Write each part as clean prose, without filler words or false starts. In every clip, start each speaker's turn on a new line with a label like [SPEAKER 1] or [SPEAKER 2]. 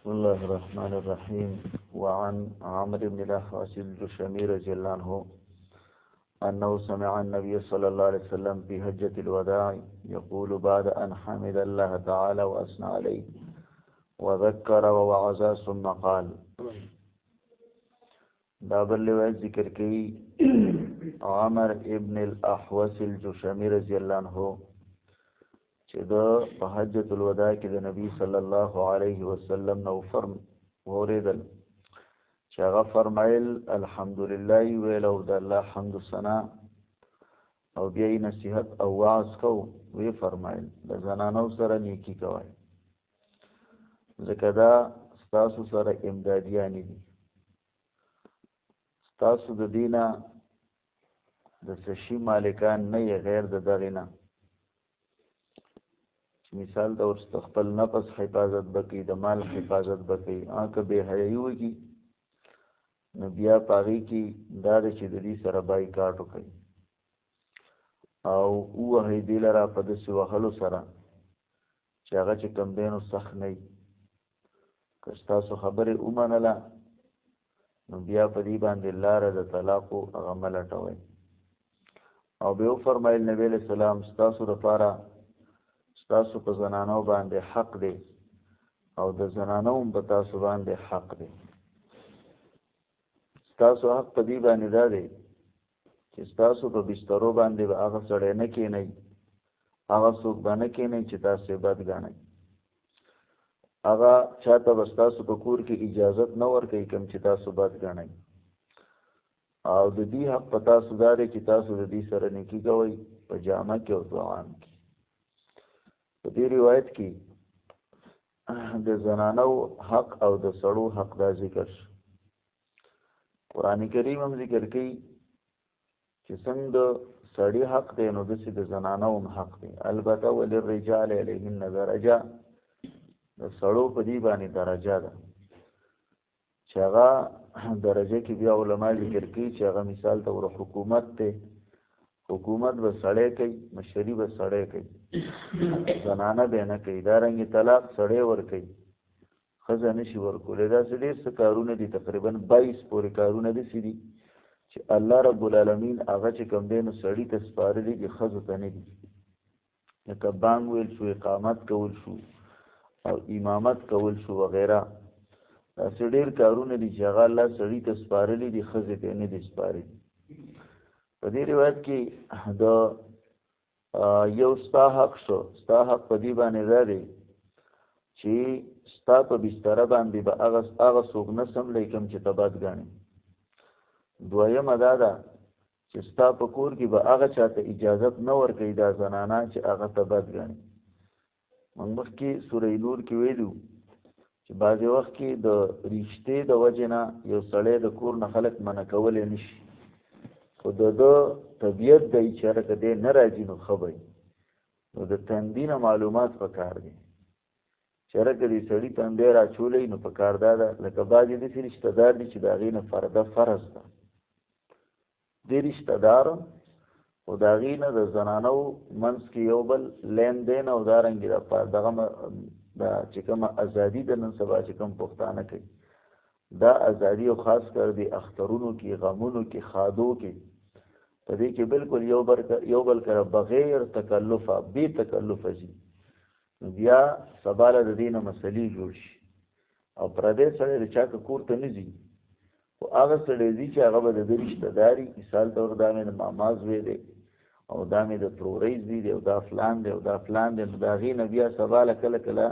[SPEAKER 1] بسم الله الرحمن الرحيم. وعن عمرو بن الأحوص الجشمي رضي الله عنه أنه سمع النبي صلى الله عليه وسلم في حجة الوداع يقول بعد أن حمد الله تعالى وأثنى عليه وذكر ووعظ ثم قال. دا بل روایت ذکر کی عمر ابن الاحوص الجشمي رضی الله عنه چې د حجۃ الوداع کې د نبی صلی الله علیه وسلم نو اوریدل چې هغه فرمایل الحمدلله ویل او د الله حمد ثنا او بیا یې نصیحت او واعظ کو وی فرمایل د زنانو سره نیکی کوي ځکه دا تاسو سره امدادیان دي تاسو د دینه د سشي مالکان نه یې غیر د دغه نه مثال د خپل نفس حفاظت بکی د مال حفاظت بکی آنکه به حیايي وږي نو بیا پاغي کې دا چې د دې سره بایکاټ وکړي او وه دې لرا په دې وهلو سره چې هغه چې کم دینو سخت نه که تاسو خبره ومنله نو بیا په دې باندې لار د طلاق او عمل ټوي او به فرمایل نبی له سلام تاسو لپاره تاسو په زنانو باندې حق دی او د زنانو په تاسو باندې حق دی تاسو حق په دې باندې دا دی چې تاسو په بسترو باندې هغه سړی نه کینئ هغه څوک باندې کینئ چې تاسو بد غاڼئ هغه چاته تاسو په کور کې اجازه نه ورکړي کوم چې تاسو بد غاڼئ او د دې حق په تاسو دا دی چې تاسو د دې سره نیکی کوئ په جامه کې او دوام کې په دې روایت کې د زنانو حق او د سړو حق دا ذکر قرآن کریم هم ذکر کوي چې څنګه سړی حق دی نو د زنانو هم حق دی البته وللرجال علیهن درجه د سړو په دې باندې درجه ده چې هغه درجه کې بیا علما ذکر کوي چې هغه مثال ته حکومت ته حکومت به سړی کوي مشري به سړی کوي زنانه به نه کوي دارنګ طلاق سړی ور کوي ښځه نشي ورکولی داسې ډېر څه کارونه دي تقریبا 22 پورې کارونه داسې دي چې الله رب العالمین هغه چې کوم دی نو سړي ته سپارلي دي ښځو ته نه دي لکه بانګ ویل شو اقامت کول شو او امامت کول شو وغیره داسې ډېر کارونه دي چې هغه الله سړي ته سپارلي دي ښځې ته نه دي سپارلي په دې روایت کې د یو ستا حق شو ستا حق په دې باندې دا دی چې ستا په بستره باندې به هغه څوک نه سملی کوم چې ته بد ګڼې دویمه دا ده چې ستا په کور کې به هغه چاته اجازت نه ورکوي دا زنانه چې هغه ته بد ګڼې موږ مخکې سوره نور کې ویلو چې بعضې وخت کې د رشتې د وجې نه یو سړی د کور نه خلک منع کولی نه شي خو د طبیعت دی چې هرکه دی نه راځي نو ښه به نو د تندي نه معلومات پکار دي چې هرکه دې سړي تندی راچولی نو پکار دا ده لکه بعضې داسې رشته دار دي چې د هغې نه فرض ده دې رشته دار خو د هغې نه د زنانو منځ کې یو بل لین دین او دارنګې دغه چې کومه ازادي د نن سبا چې کوم پښتانه کوي دا ازادي او خاص کر دی اخترونو کې غمونو کې خادو کې په دې کې بالکل یو بل کړه بغیر تکلف بے تکلف شي بیا سباله د دینه مسلې جوړ شي او پردې سره د چا کور ته نه ځي او هغه سره دي چې هغه به د رشتہ داري مثال تور دا مې ماماز وې دی او دا مې د تروریز دی او دا فلان دی او دا فلان دی دا غي نه بیا سباله کله کله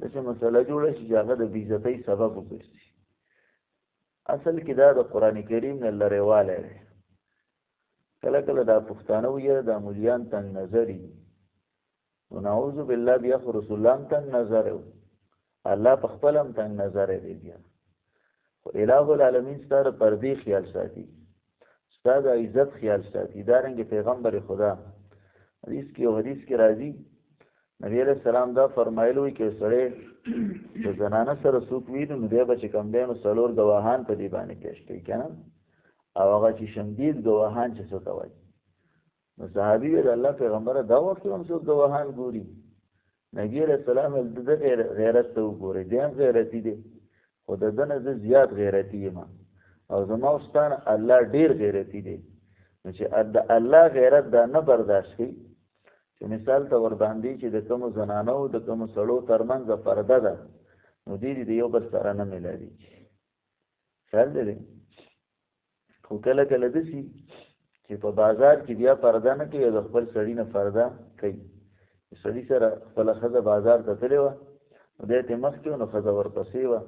[SPEAKER 1] دغه مسله جوړه شي چې هغه د بې عزتۍ سبب وګرځي اصل کې دا د قرآن کریم نه لرېوالی دی کله کله دا پښتانه ویل دا مولیان تنګ نظري نو نعوذ بالله بیا خو رسول الله هم تنګ نظر الله په خپل هم تنګ نظر دی بیا خو الٰه العالمین ستا د پردې خیال ساتي ستا د عزت خیال ساتي دارنګې پیغمبر خدا حدیث کې راځي نبی علیہ السلام دا فرمایلو چې سړی د زنانه سره څوک ویني نو دی به چې کوم دی نو څلور ګواهان په دې باندې پیش کوي که نه او هغه چې شمدید ګواهان چې څه ته وایي نو صحابي ویل الله پیغمبره دا وخت هم څوک ګواهان ګوري نبی علیہ السلام د غیرت ته وګورئ، دی هم غیرتي دی، خو د ده نه زه زیات غیرتي یم او زما او ستا نه الله ډېر غیرتي دی. نو چې د الله غیرت دا نه برداشت کوي چې مثال ته ورباندې چې د کومو زنانو د کومو سړو ترمنځ پرده ده نو دې د یو بل سره نه میلاویږي. خیال دی. خو کله کله داسې چې په بازار کې بیا پرده نه کوي او د خپل سړي نه پرده کوي. سړي سره خپله ښځه بازار ته تلې وه، نو دی ترې مخکې وه، نو ښځه ورپسې وه،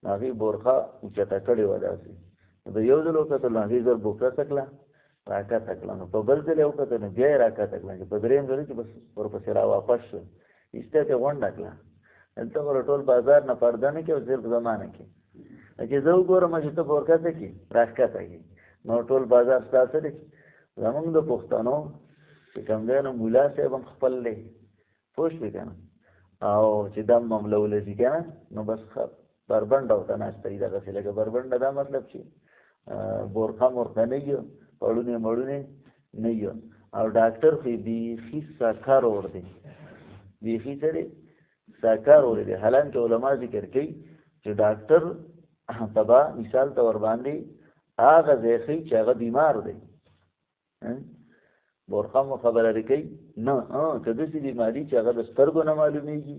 [SPEAKER 1] نو هغې بورخه اوچته کړې وه داسې. نو د یو ځل وکتل نو هغې زر بوکته کړله، راکته کړله، نو په بل ځل یې وکتل نو بیا یې راکته کړله، چې په درېیم ځل چې بس ورپسې را واپس شو، ایسته یې غونډه کړله. دلته خو ټول بازار نه پرده نه کوي او صرف زمانه کې چې زه وګورم چې ته بورکته کړي راښکته کړي، نو ټول بازار ستا څه دی. زمونږ د پښتنو چې کوم دی نو ملا صاحب هم خپل دی، پوه شوې که نه، او چې دم ممله ولځي که نه، نو بس بربنډه ورته ناسته وي دغسې لکه بربنډه، دا مطلب چې بورخه مورخه نه وي، پړونې مړونې نه وي. او ډاکټر خو یې بیخي ساکار اور دی، بیخي څه دی ساکار اور دی. حالانکه علما ذکر کوي چې ډاکټر ته به مثال ته ورباندې هغه ځای ښیي چې هغه بیمار دی. بورخه مو خبره لري کوي نه، که داسې بیماري چې هغه د سترګو نه معلومیږي،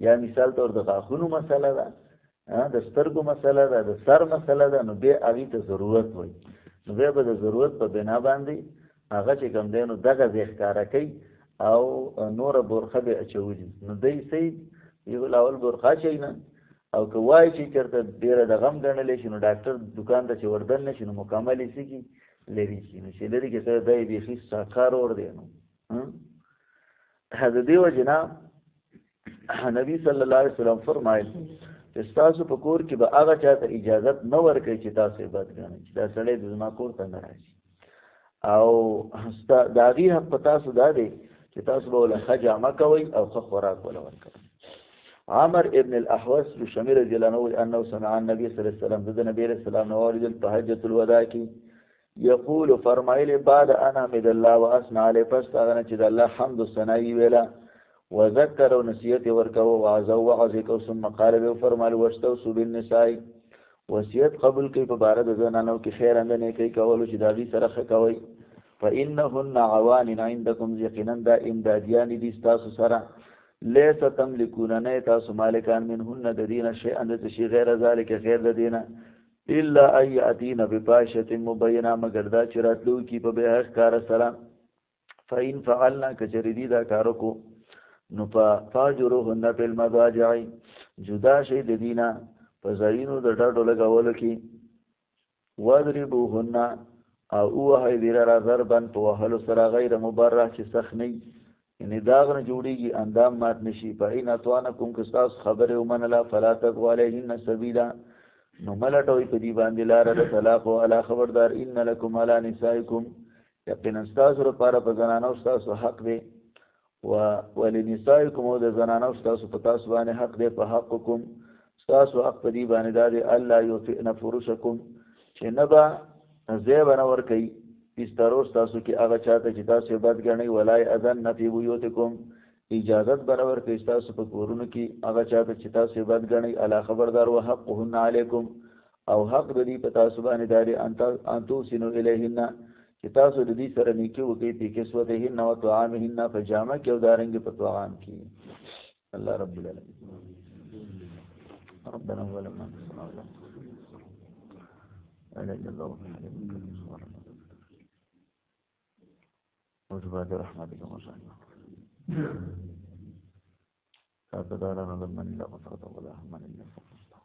[SPEAKER 1] یا مثال طور د غاښونو مسله ده، د سترګو مسله ده، د سر مسله ده، نو بیا هغې ته ضرورت وایي. نو بیا به د ضرورت په بنا باندې هغه چې کوم دی نو دغه ځای ښکاره کوي او نوره بورخه به اچولي. نو دی صحیح یو اول بورخه اچوي نه، او که وایي چې چېرته ډېره د غم ګڼلی شي نو ډاکټر دکان ته چې وردن نه شي نو مکمل یې څه کړي لرې کړي. نو چې لرې کړي سره دا یې بیخي ساکار اور دی. نو د دې وجې نه نبي صلی الله علیه وسلم فرمایل چې ستاسو په کور کې به هغه چا ته اجازت نه ورکوي چې تاسو یې بد ګڼئ، چې دا سړی د زما کور ته نه راشي. او د هغې حق په تاسو دا دی چې تاسو به ورله ښه جامه کوئ او ښه خوراک ورله ورکوئ. عامر ابن الاحوص شمیر رضی الله عنه انه سمع النبي صلی الله علیه وسلم د نبی علیه السلام نه واورېدل په حجة الوداع کې یقول فرمایلی بعد ان حمد الله واثنى علیه، پس هغه نه چې د الله حمد و ثنایي ویله، وذکر او نصیحت یې ورکوه، وعظه او وعظ یې کوه، ثم قال به فرمایل واستوصوا بالنساء، وصیت قبول کوي په باره د زنانو کې خیرا د نیکۍ کولو چې د هغې سره ښه کوئ. فانهن عوان عندکم، یقینا دا امدادیانې دي ستاسو سره، لیس تملکون نه تاسو مالکان منهن د دې نه شیئا د څه شي غیر ذلک غیر د دې نه، الا ان یأتین بفاحشة مبینه، مګر دا چې راتلو کي په بیا ښکاره سره. فإن فعلنا کچرې دي دا کار وکړو نو فاجروهن فی المضاجع، جدا شي د دې نه په ځایونو د ډډو لګولو کې، واضربوهن او ووهئ دې لره ضربا په وهلو سره غیر مبرح چې سخت نه وي، یعنې داغ نه جوړېږي اندام مات نه شي. فإن اطعنکم که ستاسو خبرې ومنله فلا تبغوا علیهن سبیلا، نو مه لټوئ په دې باندې لاره د طلاق. والا خبردار ان لکم علی نسائکم، یقینا ستاسو لپاره په زنانو ستاسو حق دی، ولنسائکم او د زنانو ستاسو په تاسو باندې حق دی، په حقکم ستاسو حق په دې باندې دا دی الله یطئن فرشکم، چې نه به ځای به نه ورکوي بسترو ستاسو کې هغه چاته چې تاسو یې بد ګڼئ، ولا یأذن فی بیوتکم، اجازت به نه ورکوي ستاسو په کورونو کې هغه چاته چې تاسو یې بد ګڼئ. الا خبردار وحقهن علیکم، او حق د دې په تاسو باندې دا دی ان تحسنوا الیهن، چې تاسو د دې سره نیکي وکړئ په کسوتهن و طعامهن، په جامه کې او دارنګې په طعام کې. الله رب العالمین. ربنا ظلمنا انفسنا ولا اله الا الله وجبات رحمتك وصحبه لا تدارنا ظلما الا غفرته ولا هما الا غفرته